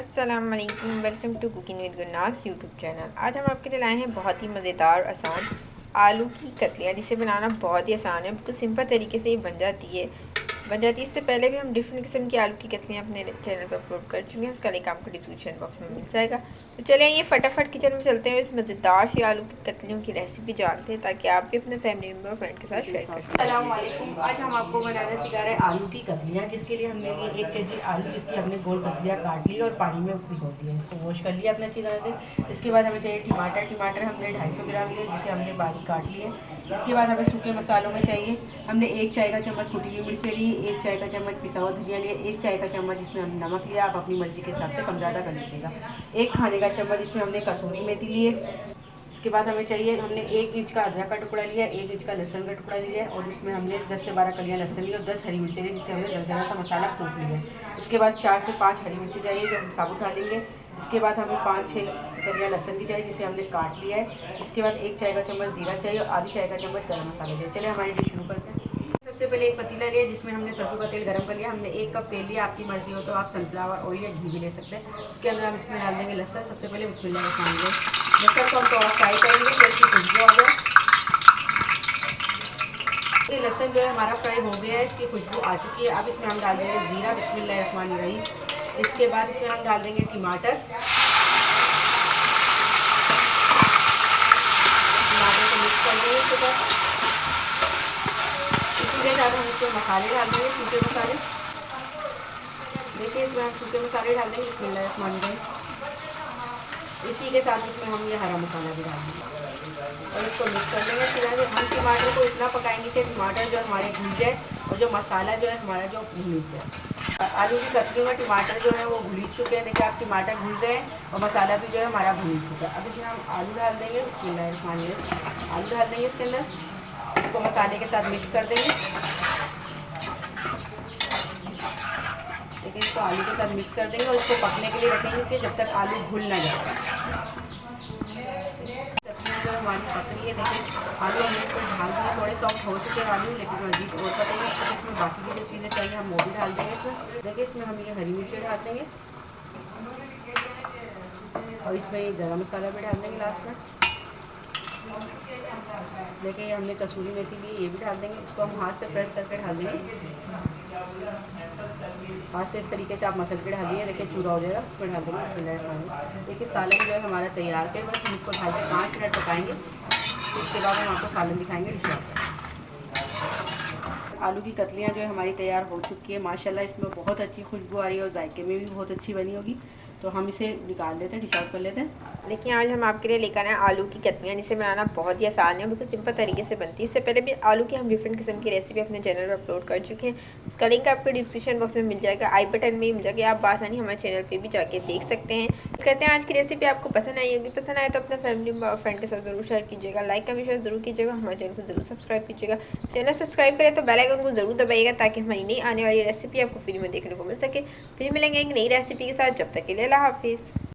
अस्सलाम वालेकुम, welcome to cooking with Gurnaz YouTube channel. आज हम आपके लिए लाए हैं बहुत ही मज़ेदार आसान आलू की कतलियाँ, जिसे बनाना बहुत ही आसान है। बिल्कुल सिंपल तरीके से ये बन जाती है। इससे पहले भी हम डिफरेंट किस्म की आलू की कतलियाँ अपने चैनल पर अपलोड कर चुके हैं। उसका लिंक आपको डिस्क्रिप्शन बॉक्स में मिल जाएगा। तो चलिए ये फटाफट किचन में चलते हैं, इस मज़ेदार सी आलू की कतलियों की रेसिपी जानते हैं, ताकि आप भी अपने फैमिली मेम्बर और फ्रेंड के साथ शेयर कर सकें। अस्सलाम वालेकुम। आज हम आपको बनाना सिखा रहे हैं आलू की कतलियाँ, जिसके लिए हमने लिए 1 केजी आलू, जिसकी हमने गोल कतलियाँ काट ली और पानी में भिगो दिया। इसको वॉश कर लिया अपने अच्छी तरह से। इसके बाद हमें चाहिए टमाटर हमने 250 ग्राम लिए, जिसे हमने बारीक काट लिए। इसके बाद हमें सूखे मसालों में चाहिए, हमने 1 चाय का चम्मच कुटी हुई मिर्चें ली, 1 चाय का चम्मच पिसा हुआ धनिया लिया, 1 चाय का चम्मच इसमें हमने नमक लिया। आप अपनी मर्जी के हिसाब से कम ज़्यादा कर लीजिएगा। 1 खाने का चम्मच इसमें हमने कसूरी मेथी लिए। इसके बाद हमें चाहिए, हमने 1 इंच का अदरक का टुकड़ा लिया, 1 इंच का लहसुन का टुकड़ा लिया और इसमें हमने 10 से 12 कलियाँ लहसुन ली और 10 हरी मिर्ची ली, जिसे हमने दरदरा सा मसाला कूट लिया। इसके बाद 4 से 5 हरी मिर्ची चाहिए, जो हम साबुत डालेंगे। इसके बाद हमें 5-6 कलियाँ लहसुन की चाहिए, जिसे हमने काट लिया है। इसके बाद 1 चाय का चम्मच जीरा चाहिए और आधी चाय का चम्मच गर्म मसाला चाहिए। चलिए हमारी डिश शुरू करते हैं। सबसे पहले एक पतीला लिया, जिसमें हमने सरसों का तेल गरम कर लिया। हमने 1 कप तेल लिया, आपकी मर्जी हो तो आप सनफ्लावर ऑयल या घी भी ले सकते हैं। उसके अंदर हम इसमें डाल देंगे लहसुन। सबसे पहले बिस्मिल्लाह लहसुन को हम थोड़ा फ्राई करेंगे, तो इसकी खुशबू आ जाए। ये लहसुन जो है हमारा फ्राई हो गया है, इसकी खुशबू आ चुकी है। अब इसमें हम डाल देंगे जीरा, बिस्मिल्लाहिर्रहमानिर्रहीम। इसके बाद इसमें हम डाल देंगे टमाटर को मिक्स कर देंगे। इसके बाद इसी के साथ हम इसमें मसाले डाल देंगे, सूखे मसाले। देखिए इसमें हम सूखे मसाले डाल देंगे, बिस्मिल्लाहिर्रहमानिर्रहीम। इसी के साथ इसमें हम ये हरा मसाला भी डाल देंगे और इसको मिक्स कर देंगे। फिर हम टमाटर को इतना पकाएंगे कि टमाटर जो हमारे भून जाए और जो मसाला जो है हमारा जो भून जाए। आलू की कतली में टमाटर जो है वो भून चुके हैं। देखिए आप टमाटर भून गए और मसाला भी जो है हमारा भून चुका है। अब इसमें हम आलू डाल देंगे, आलू डाल देंगे इसके अंदर। इसको मसाले के साथ मिक्स कर देंगे। लेकिन इसको आलू के साथ मिक्स कर देंगे और इसको पकने के लिए रखेंगे कि जब तक आलू घुल ना जाए। कतलियाँ जो हमारी पक रही है, देखिए आलू हमने इसको ढाल दिए, थोड़े सॉफ्ट हो चुके हैं आलू, लेकिन मजीद और पकेंगे। तो इसमें बाकी की जो चीज़ें चाहिए हम वो भी डाल देंगे इसमें। देखिए इसमें हम ये हरी मिर्ची डाल देंगे और इसमें ये गरम मसाला भी डाल देंगे लास्ट में। देखिए हमने कसूरी मेथी ली, ये भी डाल देंगे। इसको हम हाथ से प्रेस करके डाल देंगे, हाथ से इस तरीके से आप मसल के डालिए। देखिए चूरा हो जाएगा, उसमें डाल देंगे। देखिए सालन जो है हमारा तैयार है, बस हम इसको 2.5 से 5 मिनट पकाएंगे। उसके बाद हम आपको सालन दिखाएंगे डिश। आलू की कतलियाँ जो है हमारी तैयार हो चुकी है। माशाल्लाह इसमें बहुत अच्छी खुशबू आ रही है और जायके में भी बहुत अच्छी बनी होगी। तो हम इसे निकाल लेते हैं, डिश आउट कर लेते हैं। देखिए आज हम आपके लिए लेकर आए आलू की कतलियाँ, जिसे बनाना बहुत ही आसान है, बिल्कुल सिंपल तरीके से बनती है। इससे पहले भी आलू की हम डिफरेंट किस्म की रेसिपी अपने चैनल पर अपलोड कर चुके हैं। उसका लिंक आपको डिस्क्रिप्शन बॉक्स में मिल जाएगा, आई बटन में मिल जाएगा। आप आसानी हमारे चैनल पर भी जाके देख सकते हैं। कहते हैं आज की रेसिपी आपको पसंद आई होगी। पसंद आए तो अपने फैमिली और फ्रेंड के साथ जरूर शेयर कीजिएगा, लाइक का भी शेयर जरूर कीजिएगा, हमारे चैनल को जरूर सब्सक्राइब कीजिएगा। चैनल सब्सक्राइब करें तो बेल आइकन को जरूर दबाइएगा, ताकि हमारी नई आने वाली रेसिपी आपको फ्री में देखने को मिल सके। फिर मिलेंगे एक नई रेसिपी के साथ, जब तक के लिए अल्लाह हाफिज़।